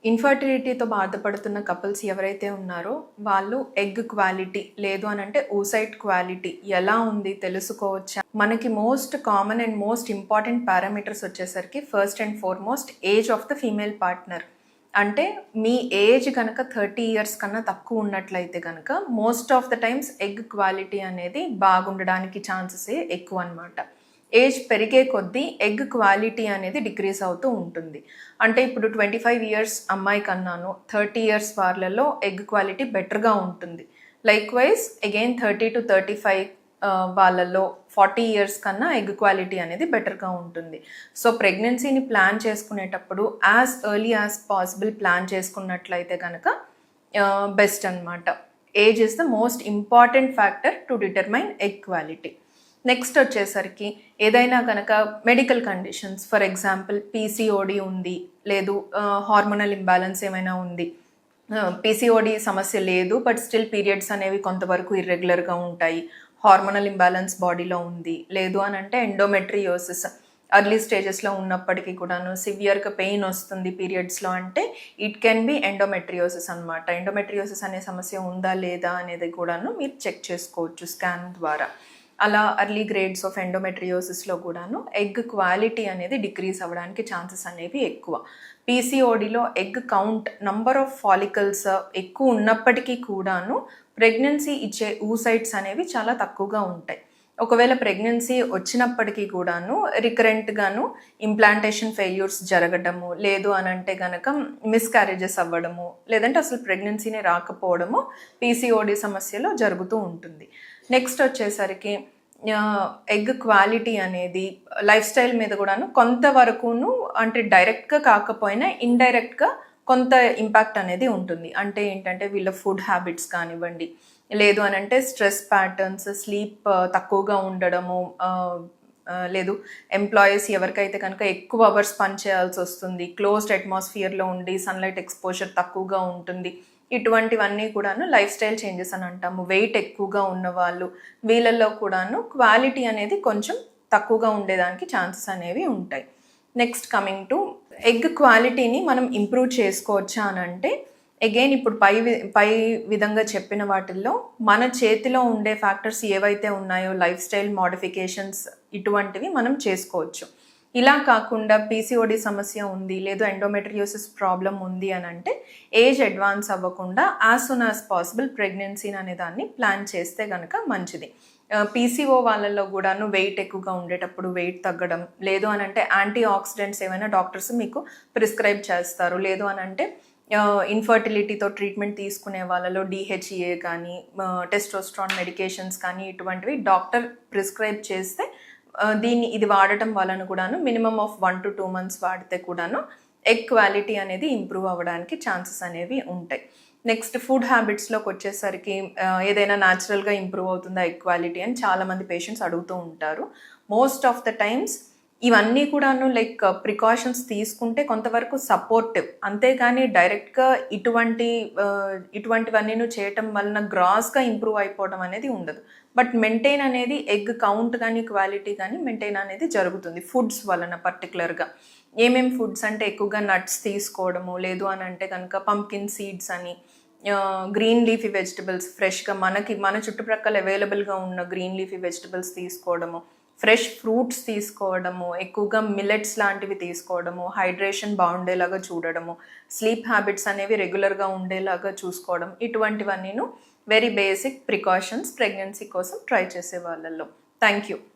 ఇన్ఫర్టిలిటీతో బాధపడుతున్న కపుల్స్ ఎవరైతే ఉన్నారో వాళ్ళు ఎగ్ క్వాలిటీ లేదు అని అంటే oocyte క్వాలిటీ ఎలా ఉంది తెలుసుకోవచ్చా? మనకి most common and most important parameters వచ్చేసరికి first and foremost age of the female partner. అంటే మీ ఏజ్ కనుక 30 years కన్నా తక్కువ ఉన్నట్లయితే కనుక most of the times egg quality అనేది బాగుండడానికి ఛాన్సెస్ ఎక్కువ అనమాట. ఏజ్ పెరిగే కొద్దీ ఎగ్ క్వాలిటీ అనేది డిక్రీజ్ అవుతూ ఉంటుంది. అంటే ఇప్పుడు 25 years అమ్మాయి కన్నాను 30 years వాళ్ళలో ఎగ్ క్వాలిటీ బెటర్గా ఉంటుంది. లైక్ వైజ్ అగైన్ 30 to 35 వాళ్ళలో 40 years కన్నా ఎగ్ క్వాలిటీ అనేది బెటర్గా ఉంటుంది. సో ప్రెగ్నెన్సీని ప్లాన్ చేసుకునేటప్పుడు as early as possible plan చేసుకున్నట్లయితే కనుక బెస్ట్ అనమాట. Age is the most important factor to determine egg quality. Next వచ్చేసరికి ఏదైనా కనుక medical conditions, for example PCOD ఉంది, లేదు హార్మోనల్ ఇంబ్యాలెన్స్ ఏమైనా ఉంది. పీసీఓడి సమస్య లేదు బట్ స్టిల్ పీరియడ్స్ అనేవి కొంతవరకు ఇర్రెగ్యులర్గా ఉంటాయి, హార్మోనల్ ఇంబ్యాలెన్స్ బాడీలో ఉంది, లేదు అని అంటే ఎండోమెట్రియోసిస్ అర్లీ స్టేజెస్లో ఉన్నప్పటికీ కూడాను సివియర్గా పెయిన్ వస్తుంది పీరియడ్స్లో అంటే ఇట్ కెన్ బి ఎండోమెట్రియోసిస్ అనమాట. ఎండోమెట్రియోసిస్ అనే సమస్య ఉందా లేదా అనేది కూడాను మీరు చెక్ చేసుకోవచ్చు స్కాన్ ద్వారా. అలా అర్లీ గ్రేడ్స్ ఆఫ్ ఎండోమెట్రియోసిస్లో కూడాను ఎగ్ క్వాలిటీ అనేది డిక్రీజ్ అవ్వడానికి ఛాన్సెస్ అనేవి ఎక్కువ. పీసీఓడిలో egg count, number of follicles ఎక్కువ ఉన్నప్పటికీ కూడాను ప్రెగ్నెన్సీ ఇచ్చే oocytes అనేవి చాలా తక్కువగా ఉంటాయి. ఒకవేళ ప్రెగ్నెన్సీ వచ్చినప్పటికీ కూడాను రికరెంట్గాను ఇంప్లాంటేషన్ ఫెయిల్యూర్స్ జరగడము, లేదు అని అంటే కనుక మిస్క్యారేజెస్ అవ్వడము, లేదంటే అసలు ప్రెగ్నెన్సీనే రాకపోవడము పీసీఓడి సమస్యలో జరుగుతూ ఉంటుంది. నెక్స్ట్ వచ్చేసరికి ఎగ్ క్వాలిటీ అనేది లైఫ్ స్టైల్ మీద కూడాను కొంతవరకును, అంటే డైరెక్ట్గా కాకపోయినా ఇండైరెక్ట్గా కొంత ఇంపాక్ట్ అనేది ఉంటుంది. అంటే ఏంటంటే వీళ్ళ ఫుడ్ హ్యాబిట్స్ కానివ్వండి, లేదు అని అంటే స్ట్రెస్ ప్యాటర్న్స్, స్లీప్ తక్కువగా ఉండడము, లేదు ఎంప్లాయీస్ ఎవరికైతే కనుక ఎక్కువ అవర్స్ పని చేయాల్సి వస్తుంది, క్లోజ్డ్ అట్మాస్ఫియర్లో ఉండి సన్లైట్ ఎక్స్పోజర్ తక్కువగా ఉంటుంది, ఇటువంటివన్నీ కూడాను లైఫ్ స్టైల్ చేంజెస్ అని అంటాము. వెయిట్ ఎక్కువగా ఉన్న వాళ్ళు వీళ్ళల్లో కూడాను క్వాలిటీ అనేది కొంచెం తక్కువగా ఉండేదానికి ఛాన్సెస్ అనేవి ఉంటాయి. నెక్స్ట్ కమింగ్ టు ఎగ్ క్వాలిటీని మనం ఇంప్రూవ్ చేసుకోవచ్చా అని అంటే అగైన్ ఇప్పుడు పై విధంగా చెప్పిన వాటిల్లో మన చేతిలో ఉండే ఫ్యాక్టర్స్ ఏవైతే ఉన్నాయో లైఫ్ స్టైల్ మోడిఫికేషన్స్ ఇటువంటివి మనం చేసుకోవచ్చు. ఇలా కాకుండా పీసీఓడి సమస్య ఉంది, లేదు ఎండోమెట్రియోసిస్ ప్రాబ్లం ఉంది అని అంటే ఏజ్ అడ్వాన్స్ అవ్వకుండా యాజ్ సూన్ యాజ్ పాసిబుల్ ప్రెగ్నెన్సీని అనే దాన్ని ప్లాన్ చేస్తే కనుక మంచిది. పీసీఓ వాళ్ళల్లో కూడాను వెయిట్ ఎక్కువగా ఉండేటప్పుడు వెయిట్ తగ్గడం, లేదు అని అంటే యాంటీ ఆక్సిడెంట్స్ ఏమైనా డాక్టర్స్ మీకు ప్రిస్క్రైబ్ చేస్తారు, లేదు అని అంటే ఇన్ఫర్టిలిటీతో ట్రీట్మెంట్ తీసుకునే వాళ్ళలో డిహెచ్ఏ కానీ టెస్టోస్ట్రాన్ మెడికేషన్స్ కానీ ఇటువంటివి డాక్టర్ ప్రిస్క్రైబ్ చేస్తే ఇది వాడటం వలన కూడాను మినిమం ఆఫ్ 1 to 2 months వాడితే కూడాను ఎగ్ క్వాలిటీ అనేది ఇంప్రూవ్ అవ్వడానికి ఛాన్సెస్ అనేవి ఉంటాయి. నెక్స్ట్ ఫుడ్ హ్యాబిట్స్లోకి వచ్చేసరికి ఏదైనా న్యాచురల్గా ఇంప్రూవ్ అవుతుందా ఎగ్ క్వాలిటీ అని చాలామంది పేషెంట్స్ అడుగుతూ ఉంటారు. మోస్ట్ ఆఫ్ ద టైమ్స్ ఇవన్నీ కూడాను లైక్ ప్రికాషన్స్ తీసుకుంటే కొంతవరకు సపోర్టివ్, అంతేగాని డైరెక్ట్గా ఇటువంటివన్నీ చేయటం వలన గ్రాస్గా ఇంప్రూవ్ అయిపోవడం అనేది ఉండదు. బట్ మెయింటైన్ అనేది ఎగ్ కౌంట్ కానీ క్వాలిటీ కానీ మెయింటైన్ అనేది జరుగుతుంది ఫుడ్స్ వలన. పర్టికులర్గా ఏమేమి ఫుడ్స్ అంటే ఎక్కువగా నట్స్ తీసుకోవడము, లేదు అని అంటే కనుక పంకిన్ సీడ్స్ అని, గ్రీన్ లీఫీ వెజిటబుల్స్ ఫ్రెష్గా మన చుట్టుప్రక్కల అవైలబుల్గా ఉన్న గ్రీన్ లీఫీ వెజిటబుల్స్ తీసుకోవడము, ఫ్రెష్ ఫ్రూట్స్ తీసుకోవడము, ఎక్కువగా మిల్లెట్స్ లాంటివి తీసుకోవడము, హైడ్రేషన్ బాగుండేలాగా చూడడము, స్లీప్ హ్యాబిట్స్ అనేవి రెగ్యులర్గా ఉండేలాగా చూసుకోవడం, ఇటువంటివన్నీను వెరీ బేసిక్ ప్రికాషన్స్ ప్రెగ్నెన్సీ కోసం ట్రై చేసే వాళ్ళల్లో. Thank you.